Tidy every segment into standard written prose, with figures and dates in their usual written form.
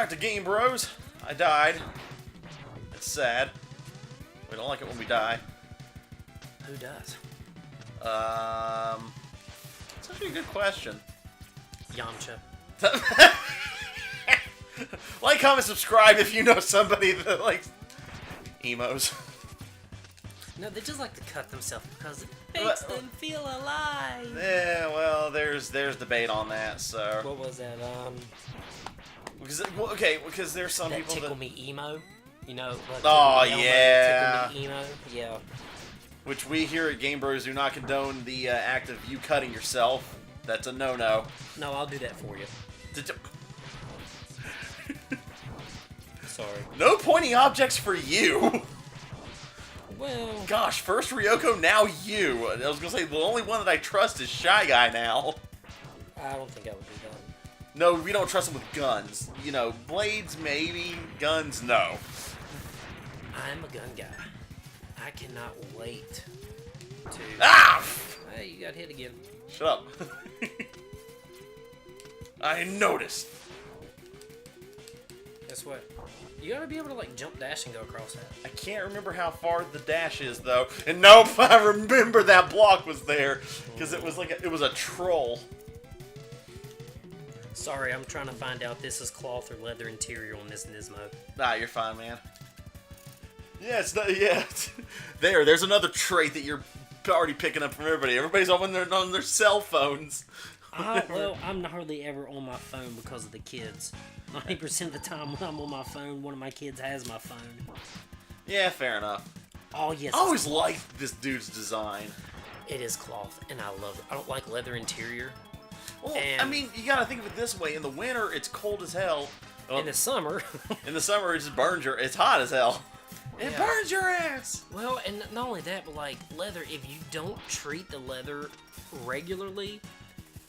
back to Game Bros. I died. It's sad. We don't like it when we die. Who does? It's actually a good question. Yamcha. Like, comment, subscribe if you know somebody that likes emos. No, they just like to cut themselves because it makes them feel alive. Yeah, well, there's debate on that. So What was that? because there's some That people tickle that me emo. You know? Like, Oh, tickle me Elmo, yeah. Tickle me emo. Yeah. which we here at Game Bros do not condone the act of you cutting yourself. That's a no-no. No, I'll do that for you. Sorry. No pointy objects for you. Well, Gosh, first Riyoko, now you. I was gonna say the only one that I trust is Shy Guy now. I don't think I would do that. No, we don't trust him with guns. You know, blades maybe, guns no. I'm a gun guy. I cannot wait to... Ah! Hey, you got hit again. Shut up. I noticed. Guess what? You gotta be able to, like, jump, dash, and go across that. I can't remember how far the dash is though. And nope, I remember that block was there because it was like it was a troll. Sorry, I'm trying to find out this is cloth or leather interior on this Nismo. Nah, you're fine, man. Yeah, it's not. Yeah, there's another trait that you're already picking up from everybody. Everybody's on their cell phones. Well, I'm hardly ever on my phone because of the kids. 90% of the time when I'm on my phone, one of my kids has my phone. Yeah, fair enough. Oh, yes. I always liked this dude's design. It is cloth, and I love it. I don't like leather interior. Well, And- I mean, you gotta think of it this way. In the winter, it's cold as hell. Well, In the summer... in the summer, it just burns your... It's hot as hell. It Yeah. burns your ass! Well, and not only that, but like leather, if you don't treat the leather regularly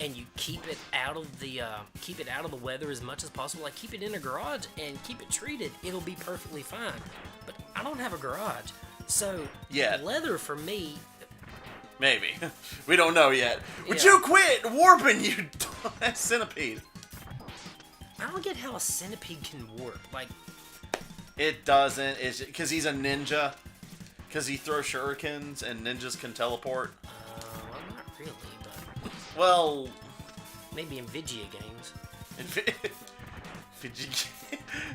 and you keep it out of the weather as much as possible, like keep it in a garage and keep it treated, it'll be perfectly fine. But I don't have a garage, so Yeah. leather for me. Maybe. We don't know yet. Would Yeah. you quit warping, you centipede? I don't get how a centipede can warp. Like, It doesn't. It's because he's a ninja. Because he throws shurikens and ninjas can teleport. I'm not really, but Well, maybe in Vigia games. I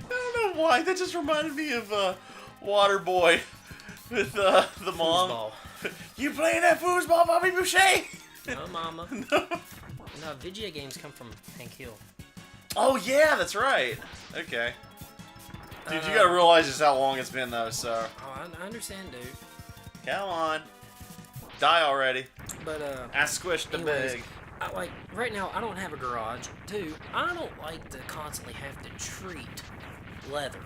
don't know why. That just reminded me of Waterboy with the mom. Foosball. You playing that foosball, Bobby Boucher? No, mama. No. No, Vigia games come from Hank Hill. Oh yeah, that's right. Okay. Dude, you gotta realize just how long it's been though. So Oh, I understand, dude. come on, die already. But Ass squish the anyways, big. like right now, I don't have a garage. Two, I don't like to constantly have to treat leather.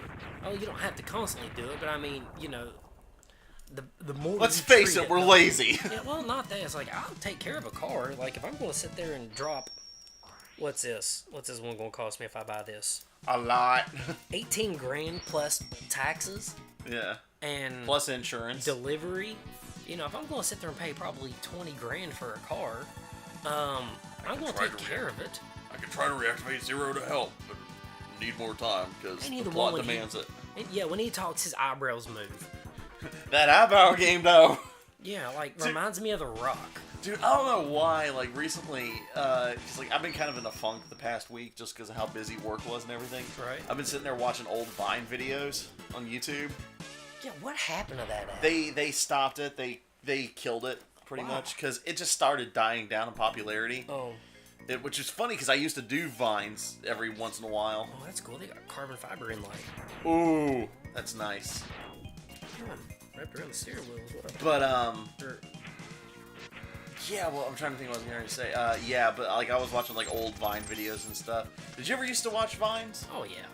Oh, you don't have to constantly do it, but I mean, you know, the more. Let's you face treat it, we're the- lazy. Yeah, well, not that. It's like I'll take care of a car. Like if I'm going to sit there and drop, what's this? What's this one going to cost me if I buy this? A lot. 18 grand plus taxes Yeah. and Plus insurance. delivery. You know, if I'm going to sit there and pay probably 20 grand for a car, I'm going to try take to care of it. I can try to reactivate Zero to help, but need more time because And the either plot one, when he- demands it. And yeah, when he talks, his eyebrows move. That eyebrow game though. Yeah, like reminds me of The Rock. Dude, I don't know why, like, recently, just, like, I've been kind of in a funk the past week just because of how busy work was and everything. Right. I've been sitting there watching old Vine videos on YouTube. Yeah, what happened to that app? They stopped it. They killed it, pretty Wow. much, because it just started dying down in popularity. Oh, Which is funny, because I used to do Vines every once in a while. oh, that's cool. They got carbon fiber in like. Ooh, that's nice. Wrapped around the steering wheels. What a But, dirt. yeah, well, I'm trying to think what I was going to say. Yeah, but, like, I was watching, like, old Vine videos and stuff. Did you ever used to watch Vines? Oh yeah.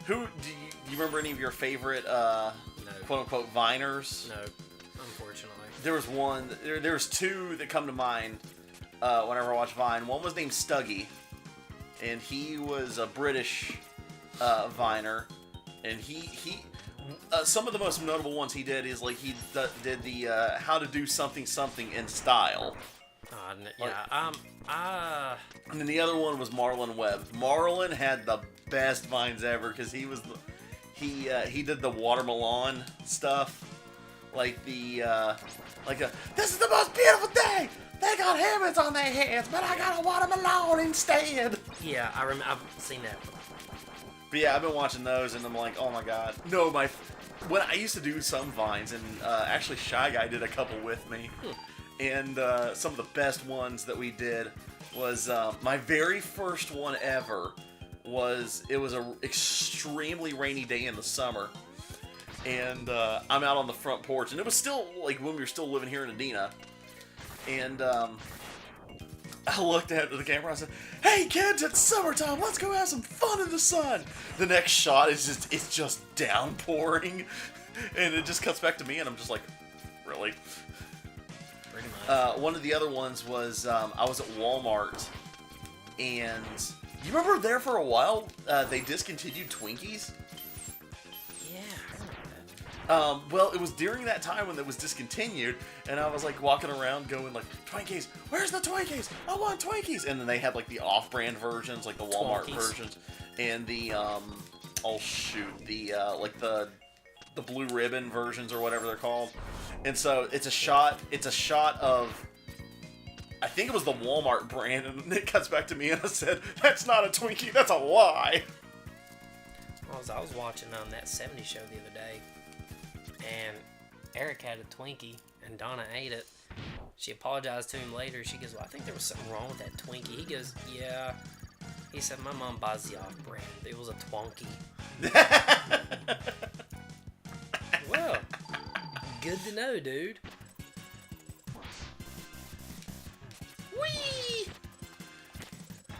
Who, do you remember any of your favorite, No. quote-unquote, Viners? No. Unfortunately. There was one, there was two that come to mind whenever I watch Vine. One was named Stuggy, and he was a British Viner, and he some of the most notable ones he did is, like, he did the how to do something in style. Yeah. And then the other one was Marlon Webb. Marlon had the best vines ever because he did the watermelon stuff, like this is the most beautiful day. They got helmets on their heads, but I got a watermelon instead. Yeah, I've seen that. But yeah, I've been watching those, and I'm like, oh my god. No, when I used to do some vines, and actually Shy Guy did a couple with me, and some of the best ones that we did was my very first one ever. It was an extremely rainy day in the summer, and I'm out on the front porch, and it was still like when we were still living here in Adena, and I looked at the camera and I said, "Hey kids, it's summertime. Let's go have some fun in the sun." The next shot is it's just downpouring, and it just cuts back to me, and I'm just like, really? Pretty much. One of the other ones was I was at Walmart, and you remember there for a while they discontinued Twinkies? Yeah, I remember that. Well, it was during that time when it was discontinued, and I was like walking around going like, Twinkies, where's the Twinkies? I want Twinkies! And then they had like the off-brand versions, like the Walmart versions, and the like the blue ribbon versions or whatever they're called. And so it's a shot of, I think it was the Walmart brand, and it cuts back to me and I said, "That's not a Twinkie, that's a lie." I was watching that 70s show the other day, and Eric had a Twinkie, and Donna ate it. She apologized to him later. She goes, "Well, I think there was something wrong with that Twinkie." He goes, "Yeah." He said, "My mom buys the off-brand. It was a Twonkie." Well, good to know, dude. Whee!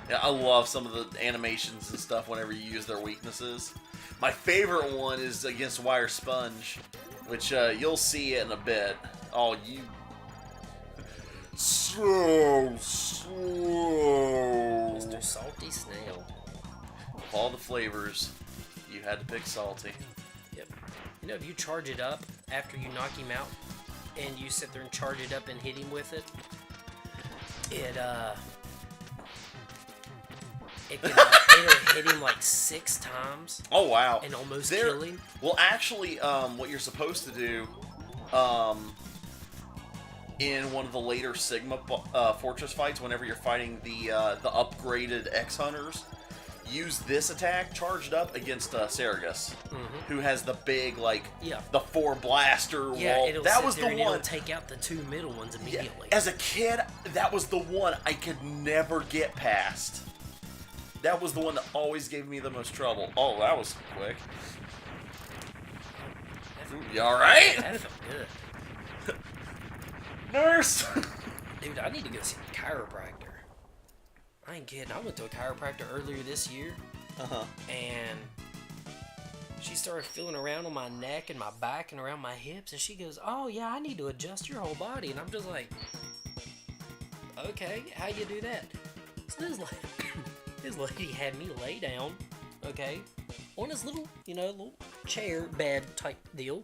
Yeah, I love some of the animations and stuff whenever you use their weaknesses. My favorite one is against Wire Sponge, which you'll see it in a bit. Oh, you... So slow. Mr. Salty Snail. Of all the flavors, you had to pick salty. Yep. You know, if you charge it up after you knock him out, and you sit there and charge it up and hit him with it, it'll hit him like 6 times. Oh, wow. And almost kill him. Well, actually, what you're supposed to do, in one of the later Sigma Fortress fights, whenever you're fighting the upgraded X-Hunters, use this attack charged up against Saragus, who has the big, the 4 blaster wall. That was the one. It'll take out the 2 middle ones immediately. Yeah, as a kid, that was the one I could never get past. That was the one that always gave me the most trouble. Oh, that was quick. You alright? That felt good. Nurse! Dude, I need to go see a chiropractor. I ain't kidding. I went to a chiropractor earlier this year. And she started feeling around on my neck and my back and around my hips, and she goes, "Oh yeah, I need to adjust your whole body." And I'm just like, "Okay, how you do that?" So this lady had me lay down, okay, on this little, little chair bed type deal,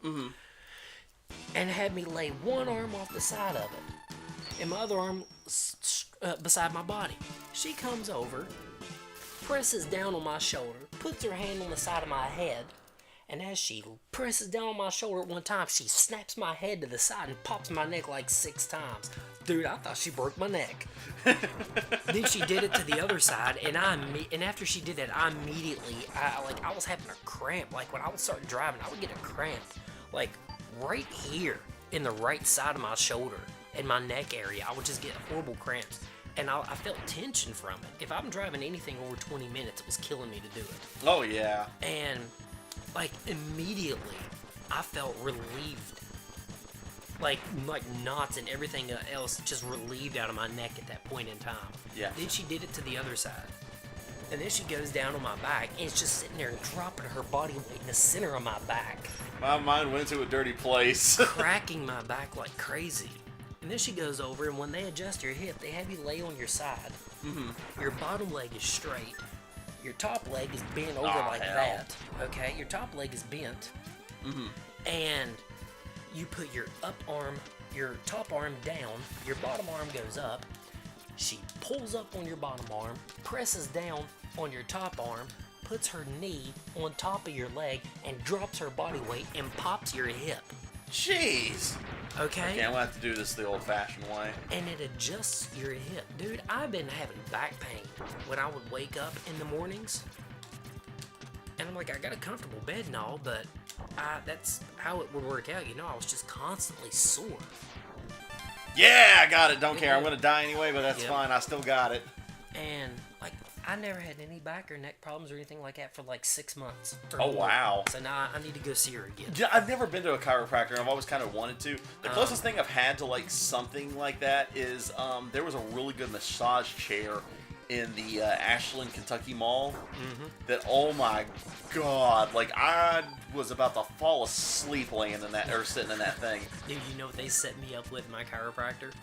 and had me lay one arm off the side of it, and my other arm beside my body. She comes over, presses down on my shoulder, puts her hand on the side of my head, and as she presses down on my shoulder at one time, she snaps my head to the side and pops my neck like 6 times. Dude, I thought she broke my neck. Then she did it to the other side, and after she did that, I was having a cramp. Like when I would start driving, I would get a cramp, like right here in the right side of my shoulder and my neck area. I would just get horrible cramps. And I felt tension from it. If I'm driving anything over 20 minutes, it was killing me to do it. Oh, yeah. And, immediately, I felt relieved. Like knots and everything else just relieved out of my neck at that point in time. Yeah. Then she did it to the other side. And then she goes down on my back, and it's just sitting there and dropping her body weight in the center of my back. My mind went to a dirty place. Cracking my back like crazy. And then she goes over, and when they adjust your hip, they have you lay on your side. Your bottom leg is straight. Your top leg is bent over that. Okay? Your top leg is bent. And you put your top arm down. Your bottom arm goes up. She pulls up on your bottom arm, presses down on your top arm, puts her knee on top of your leg and drops her body weight and pops your hip. Jeez. Okay? Okay, I'm gonna have to do this the old-fashioned way. And it adjusts your hip. Dude, I've been having back pain when I would wake up in the mornings. And I'm like, I got a comfortable bed and all, but that's how it would work out. You know, I was just constantly sore. Yeah, I got it. Don't care. I'm gonna die anyway, but that's fine. I still got it. And like, I never had any back or neck problems or anything like that for like 6 months. Oh, wow. So now I need to go see her again. Yeah, I've never been to a chiropractor, and I've always kind of wanted to. The closest thing I've had to like something like that is there was a really good massage chair in the Ashland, Kentucky Mall. That, oh my god, like I was about to fall asleep laying in that, or sitting in that thing. Dude, you know what they set me up with, my chiropractor?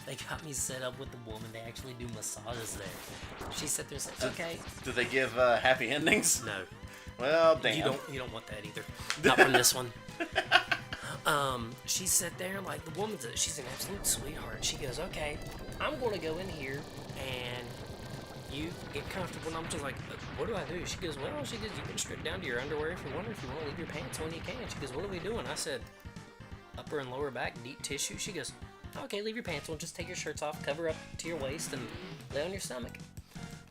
They got me set up with the woman. They actually do massages there. She sat there and said, okay. Do they give happy endings? No. Well, damn. You don't want that either. Not from this one. She sat there like the woman's she's an absolute sweetheart. She goes, okay, I'm going to go in here and you get comfortable. And I'm just like, what do I do? She goes, well, you can strip down to your underwear if you want. If you want to leave your pants on, you can. She goes, what are we doing? I said, upper and lower back, deep tissue. She goes, okay, leave your pants on. Just take your shirts off, cover up to your waist, and lay on your stomach.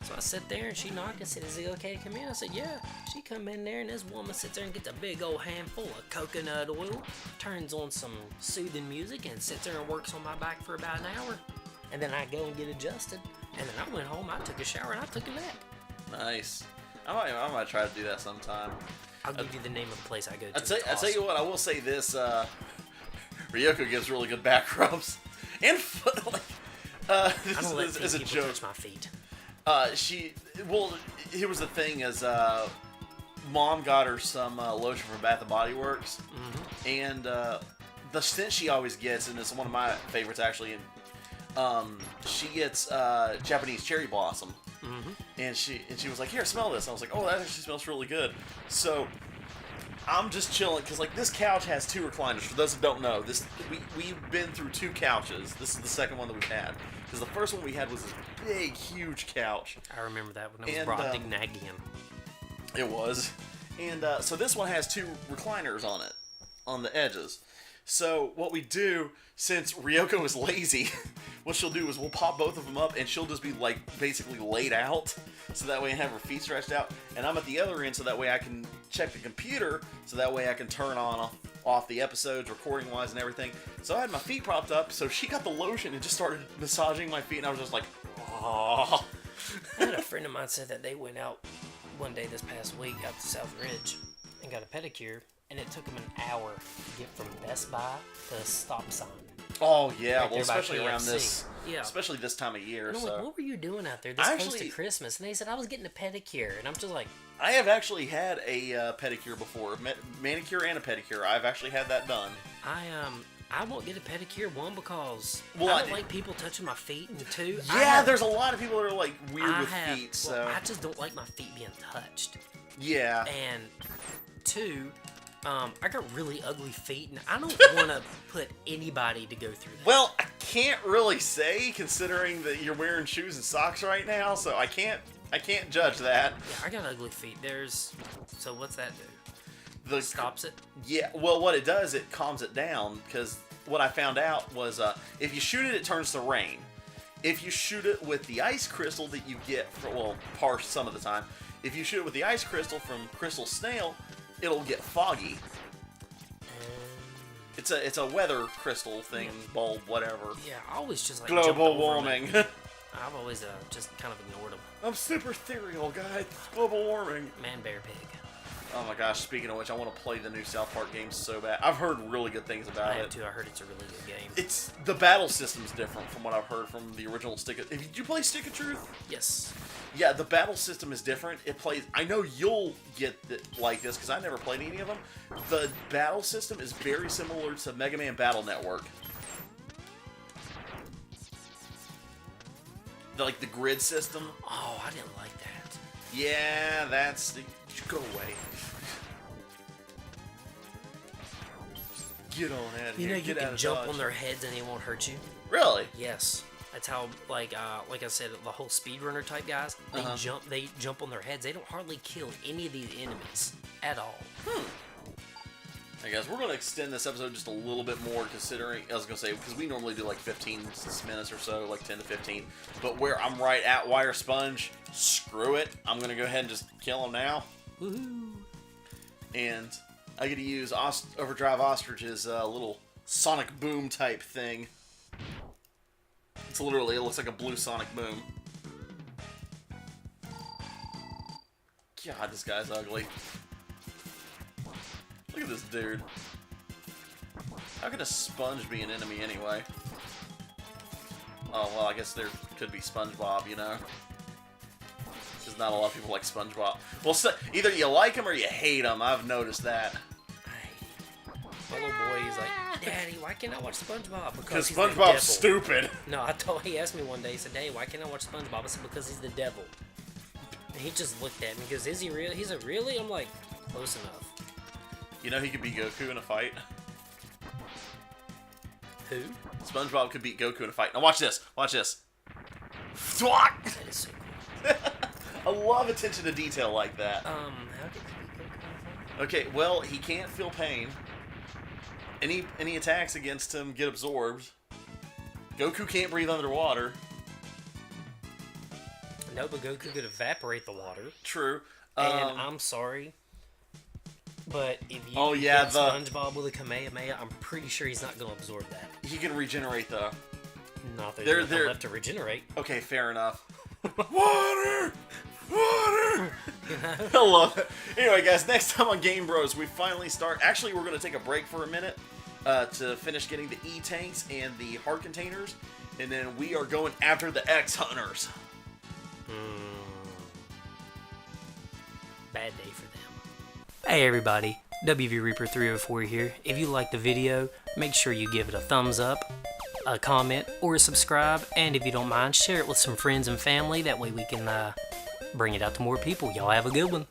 So I sat there and she knocked and said, is it okay to come in? I said, yeah. She come in there and this woman sits there and gets a big old handful of coconut oil, turns on some soothing music, and sits there and works on my back for about an hour. And then I go and get adjusted. And then I went home, I took a shower, and I took a nap. Nice. I might try to do that sometime. I'll give you the name of the place I go to. I'll tell you what, I will say this, Riyoko gives really good back rubs. And I don't let this is a people joke. touch my feet. Here was the thing is, Mom got her some lotion from Bath & Body Works. And the scent she always gets, and it's one of my favorites actually, and she gets Japanese cherry blossom. And she was like, here, smell this. And I was like, oh, that actually smells really good. So I'm just chilling because like this couch has 2 recliners. For those who don't know, we've been through 2 couches. This is the second one that we've had because the first one we had was this big, huge couch. I remember that when it was Brobdingnagian. It was, and so this one has 2 recliners on it, on the edges. So what we do, since Riyoko is lazy, what she'll do is we'll pop both of them up and she'll just be like basically laid out. So that way I have her feet stretched out. And I'm at the other end so that way I can check the computer. So that way I can turn on off the episodes recording wise and everything. So I had my feet propped up. So she got the lotion and just started massaging my feet. And I was just like, oh. I had a friend of mine said that they went out one day this past week out to South Ridge and got a pedicure. And it took them an hour to get from Best Buy to a stop sign. Oh yeah, Right well there by especially around KFC. especially this time of year. And I'm So like, what were you doing out there this close to Christmas? And they said I was getting a pedicure, and I'm just like, I have actually had a pedicure before, manicure and a pedicure. I've actually had that done. I won't get a pedicure, 1, because I don't like people touching my feet, and 2, there's a lot of people that are like weird with feet. So I just don't like my feet being touched. Yeah. And 2. I got really ugly feet, and I don't want to put anybody to go through that. Well, I can't really say, considering that you're wearing shoes and socks right now, so I can't judge that. Yeah, I got ugly feet. So what's that do? It stops it? Yeah, well, what it does, it calms it down, because what I found out was if you shoot it, it turns to rain. If you shoot it with the ice crystal that you get, some of the time, if you shoot it with the ice crystal from Crystal Snail, it'll get foggy. It's a weather crystal thing, bulb, whatever. Yeah, I always just like global warming. I've always just kind of ignored them. I'm super ethereal, guys. Global warming. Man, bear, pig. Oh my gosh! Speaking of which, I want to play the new South Park game so bad. I've heard really good things about it. I have too. I heard it's a really good game. It's the battle system's different from what I've heard from the original Did you play Stick of Truth? Yes. Yeah, the battle system is different. It plays. I know you'll get like this because I never played any of them. The battle system is very similar to Megaman Battle Network. Like the grid system. Oh, I didn't like that. Yeah, that's the. Go away. Get on out of here. You know you can jump on their heads and they won't hurt you? Really? Yes. I That's how, like I said, the whole speedrunner type guys, they jump on their heads. They don't hardly kill any of these enemies at all. Hey guys, we're going to extend this episode just a little bit more considering, I was going to say, because we normally do like 15 minutes or so, like 10 to 15. But where I'm right at Wire Sponge, screw it. I'm going to go ahead and just kill him now. Woohoo! And I get to use Overdrive Ostrich's little sonic boom type thing. It's literally, it looks like a blue sonic boom. God, this guy's ugly. Look at this dude. How can a sponge be an enemy anyway? Oh, well, I guess there could be SpongeBob, you know? Because not a lot of people like SpongeBob. Well, either you like him or you hate him. I've noticed that. My little boy, he's like, Daddy, why can't I watch SpongeBob? Because SpongeBob's stupid. No, he asked me one day, he said, Hey, why can't I watch SpongeBob? I said, because he's the devil. And he just looked at me and goes, is he real? He's like, really? I'm like, close enough. You know he could beat Goku in a fight? Who? SpongeBob could beat Goku in a fight. Now watch this. Watch this. That is so cool. I love attention to detail like that. How did he beat Goku in a fight? Okay, well, he can't feel pain. Any attacks against him get absorbed. Goku can't breathe underwater. No, but Goku could evaporate the water. True. And I'm sorry, but if you hit SpongeBob with a Kamehameha, I'm pretty sure he's not going to absorb that. He can regenerate, though. Not that there's nothing left to regenerate. Okay, fair enough. Water! Water! I love it. Anyway, guys, next time on Game Bros, we finally start... Actually, we're going to take a break for a minute to finish getting the E-Tanks and the heart containers, and then we are going after the X-Hunters. Bad day for them. Hey everybody, WV Reaper 304 here. If you liked the video, make sure you give it a thumbs up, a comment, or a subscribe, and if you don't mind, share it with some friends and family. That way we can bring it out to more people. Y'all have a good one.